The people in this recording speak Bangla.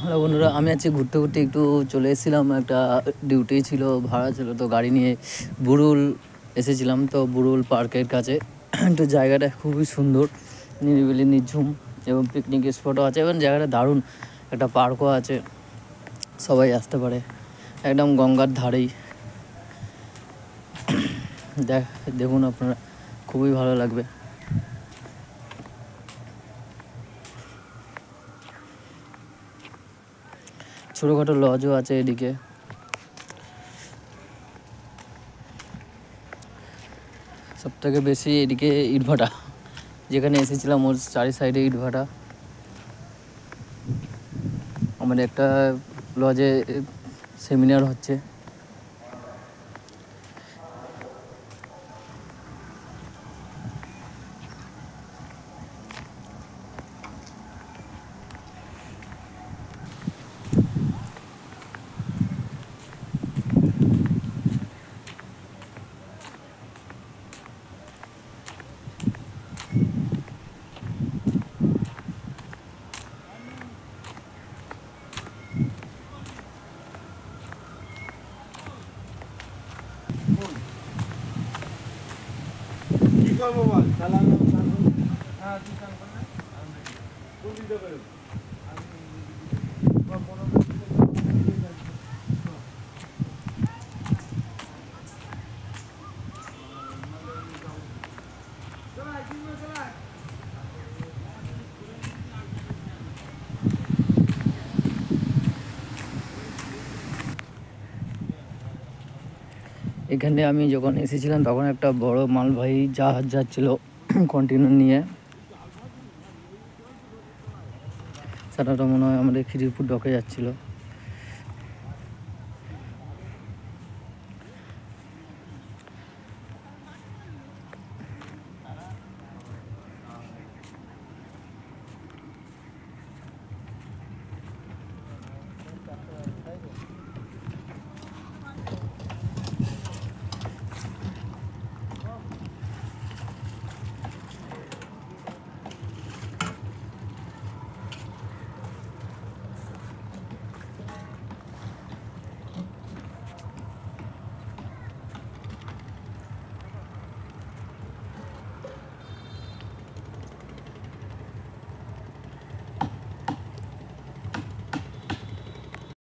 হ্যালো বন্ধুরা, আমি আজকে ঘুরতে ঘুরতে একটু চলে এসেছিলাম, একটা ডিউটি ছিল, ভাড়া ছিল, তো গাড়ি নিয়ে বুরুল এসেছিলাম। তো বুরুল পার্কের কাছে একটু জায়গাটা খুবই সুন্দর, নিরিবিলি নিঝুম এবং পিকনিক স্পটও আছে এবং জায়গাটা দারুণ। একটা পার্কও আছে, সবাই আসতে পারে, একদম গঙ্গার ধারেই। দেখুন আপনারা, খুবই ভালো লাগবে। ছোটোখাটো লজও আছে এদিকে। সবথেকে বেশি এদিকে ইটভাটা, যেখানে এসেছিলাম ওর চারি সাইডে ইটভাটা। আমাদের একটা লজে সেমিনার হচ্ছে। কি করবো বল? চালান হ্যাঁ তুই চান কর না কোন ভিডিও করব এখানে আমি যখন এসেছিলাম তখন একটা বড় মালবাহী জাহাজ যাচ্ছিল কন্টেনার নিয়ে। সেটা মনে হয় আমাদের খিদিরপুর ডকে যাচ্ছিল।